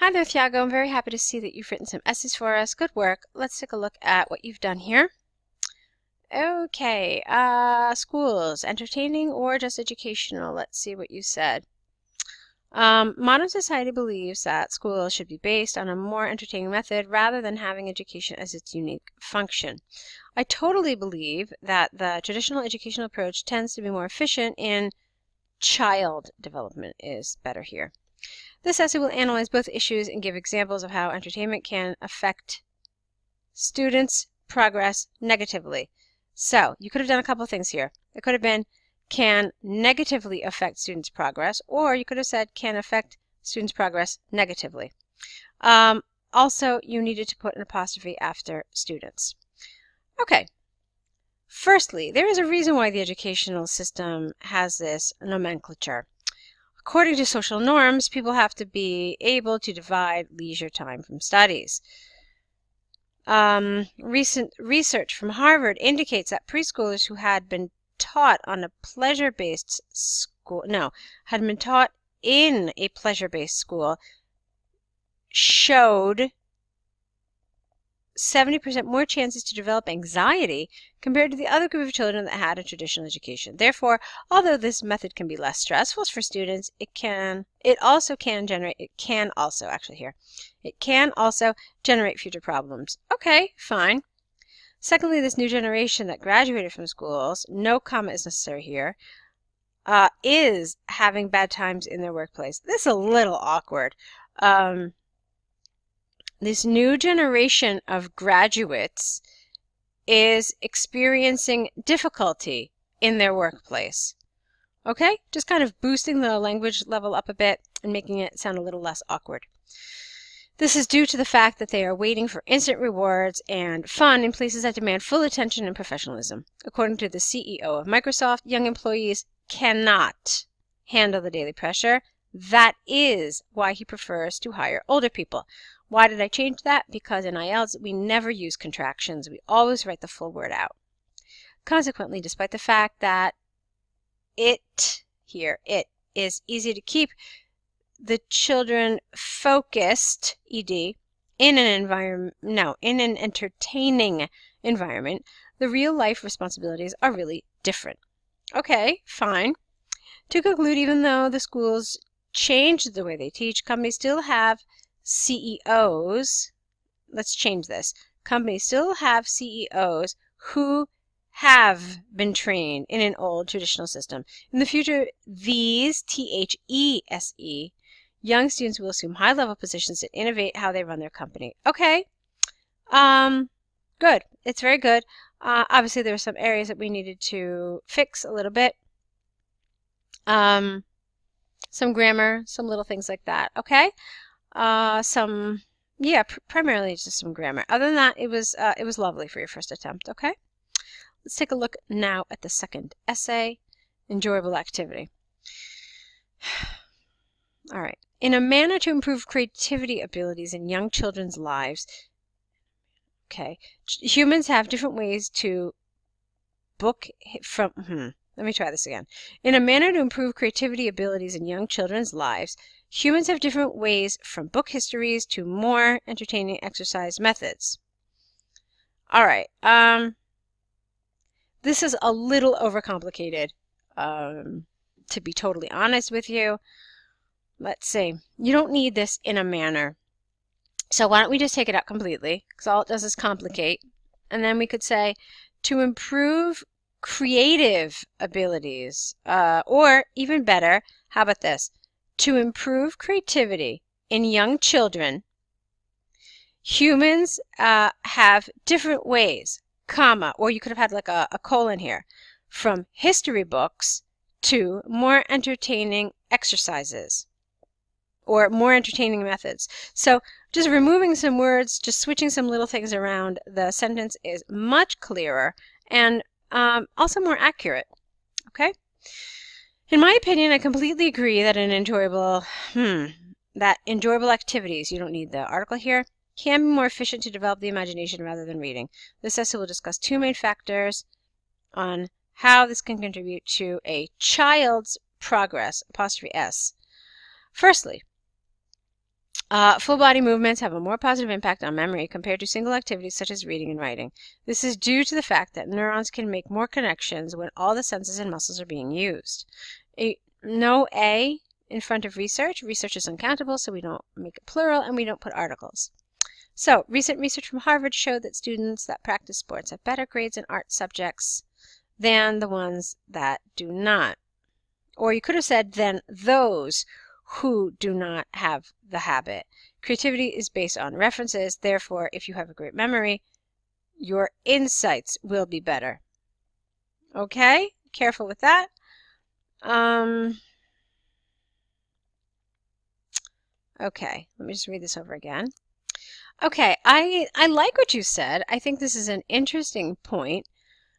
Hi there, Thiago. I'm very happy to see that you've written some essays for us. Good work. Let's take a look at what you've done here. Okay, schools, entertaining or just educational? Let's see what you said. Modern society believes that schools should be based on a more entertaining method rather than having education as its unique function. I totally believe that the traditional educational approach tends to be more efficient in child development is better here. This essay will analyze both issues and give examples of how entertainment can affect students' progress negatively. So, you could have done a couple of things here. It could have been can negatively affect students' progress, or you could have said can affect students' progress negatively. Also, you needed to put an apostrophe after students. Okay. Firstly, there is a reason why the educational system has this nomenclature. According to social norms, people have to be able to divide leisure time from studies. Recent research from Harvard indicates that preschoolers who had been taught in a pleasure-based school showed 70% more chances to develop anxiety compared to the other group of children that had a traditional education. Therefore, although this method can be less stressful for students, it can also generate future problems. Okay, fine. Secondly, this new generation that graduated from schools, no comma is necessary here, is having bad times in their workplace. This is a little awkward. This new generation of graduates is experiencing difficulty in their workplace. Okay? Just kind of boosting the language level up a bit and making it sound a little less awkward. This is due to the fact that they are waiting for instant rewards and fun in places that demand full attention and professionalism. According to the CEO of Microsoft, young employees cannot handle the daily pressure. That is why he prefers to hire older people. Why did I change that? Because in IELTS, we never use contractions. We always write the full word out. Consequently, despite the fact that it is easy to keep the children focused, in an entertaining environment, the real life responsibilities are really different. Okay, fine. To conclude, even though the schools changed the way they teach, companies still have CEOs. Let's change this. Companies still have CEOs who have been trained in an old traditional system. In the future, these THESE young students will assume high-level positions that innovate how they run their company. Okay. Good. It's very good. Obviously, there were some areas that we needed to fix a little bit. Some grammar, some little things like that. Okay. Primarily just some grammar. Other than that, it was lovely for your first attempt. Okay. Let's take a look now at the second essay, enjoyable activity. All right. In a manner to improve creativity abilities in young children's lives, humans have different ways to Let me try this again. In a manner to improve creativity abilities in young children's lives, humans have different ways from book histories to more entertaining exercise methods. All right. This is a little overcomplicated, to be totally honest with you. Let's see. You don't need this in a manner. So why don't we just take it out completely? Because all it does is complicate. And then we could say, to improve creative abilities, or even better, how about this? To improve creativity in young children, humans have different ways, comma, or you could have had like a colon here, from history books to more entertaining exercises or more entertaining methods. So just removing some words, just switching some little things around, the sentence is much clearer and also more accurate. Okay? In my opinion, I completely agree that enjoyable activities, you don't need the article here, can be more efficient to develop the imagination rather than reading. This essay will discuss two main factors on how this can contribute to a child's progress, apostrophe S. Firstly, Full body movements have a more positive impact on memory compared to single activities such as reading and writing. This is due to the fact that neurons can make more connections when all the senses and muscles are being used. No A in front of research. Research is uncountable, so we don't make it plural and we don't put articles. So, recent research from Harvard showed that students that practice sports have better grades in art subjects than the ones that do not. Or you could have said, than those who do not have the habit. Creativity is based on references. Therefore, if you have a great memory, your insights will be better. Okay? Careful with that. Okay, let me just read this over again. Okay, I like what you said. I think this is an interesting point.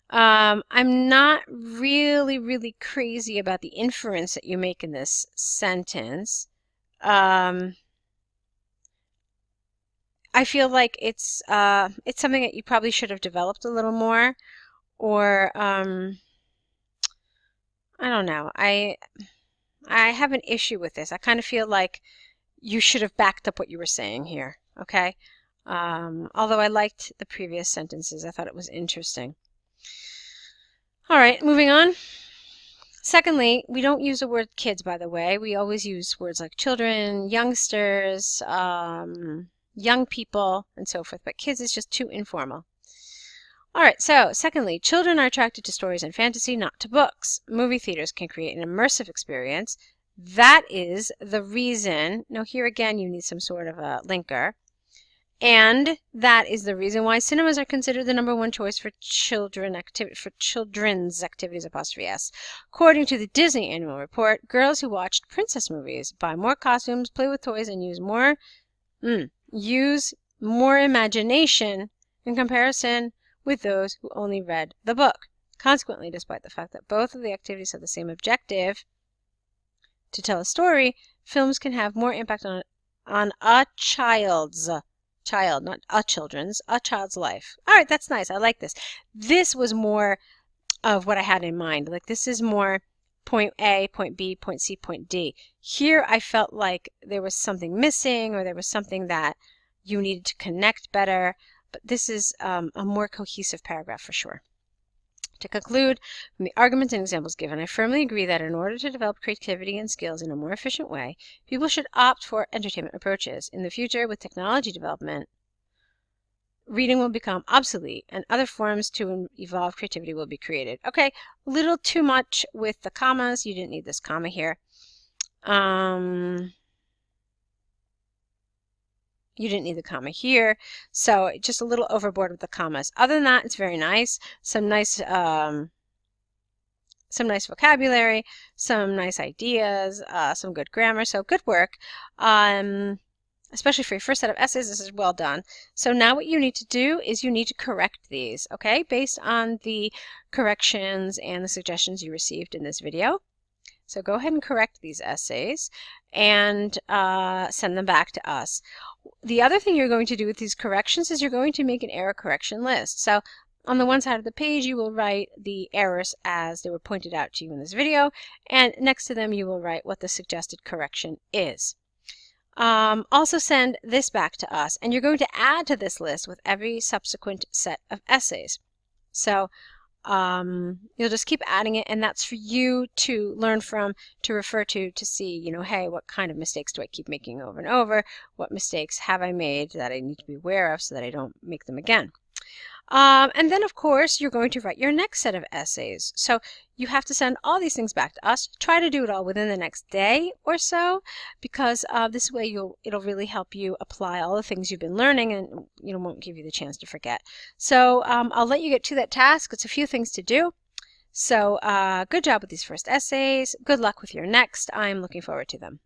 I'm not really crazy about the inference that you make in this sentence. I feel like it's something that you probably should have developed a little more, or I don't know. I have an issue with this. I kind of feel like you should have backed up what you were saying here. Okay, although I liked the previous sentences, I thought it was interesting. All right, moving on. Secondly, we don't use the word kids, by the way. We always use words like children, youngsters, young people, and so forth. But kids is just too informal. All right, so secondly, children are attracted to stories and fantasy, not to books. Movie theaters can create an immersive experience. That is the reason. Now, here again, you need some sort of a linker. And that is the reason why cinemas are considered the #1 choice for children's activities, '(S). According to the Disney Annual Report, girls who watched princess movies buy more costumes, play with toys, and use more imagination in comparison with those who only read the book. Consequently, despite the fact that both of the activities have the same objective, to tell a story, films can have more impact on a child's life. All right, that's nice. I like this. This was more of what I had in mind. Like, this is more point A, point B, point C, point D. Here, I felt like there was something missing, or there was something that you needed to connect better. But this is a more cohesive paragraph for sure. To conclude, from the arguments and examples given, I firmly agree that in order to develop creativity and skills in a more efficient way, people should opt for entertainment approaches. In the future, with technology development, reading will become obsolete and other forms to evolve creativity will be created. Okay, a little too much with the commas. You didn't need this comma here. You didn't need the comma here, so just a little overboard with the commas. Other than that, it's very nice. Some nice vocabulary, some nice ideas, some good grammar. So good work. Especially for your first set of essays, this is well done. So now what you need to do is you need to correct these, okay, based on the corrections and the suggestions you received in this video. So go ahead and correct these essays and send them back to us. The other thing you're going to do with these corrections is you're going to make an error correction list. So on the one side of the page, you will write the errors as they were pointed out to you in this video, and next to them you will write what the suggested correction is. Also send this back to us, and you're going to add to this list with every subsequent set of essays. So you'll just keep adding it, and that's for you to learn from, to refer to see, you know, hey, what kind of mistakes do I keep making over and over? What mistakes have I made that I need to be aware of so that I don't make them again? And then, of course, you're going to write your next set of essays. So you have to send all these things back to us. Try to do it all within the next day or so, because this way it'll really help you apply all the things you've been learning, and won't give you the chance to forget. So I'll let you get to that task. It's a few things to do. So good job with these first essays. Good luck with your next. I'm looking forward to them.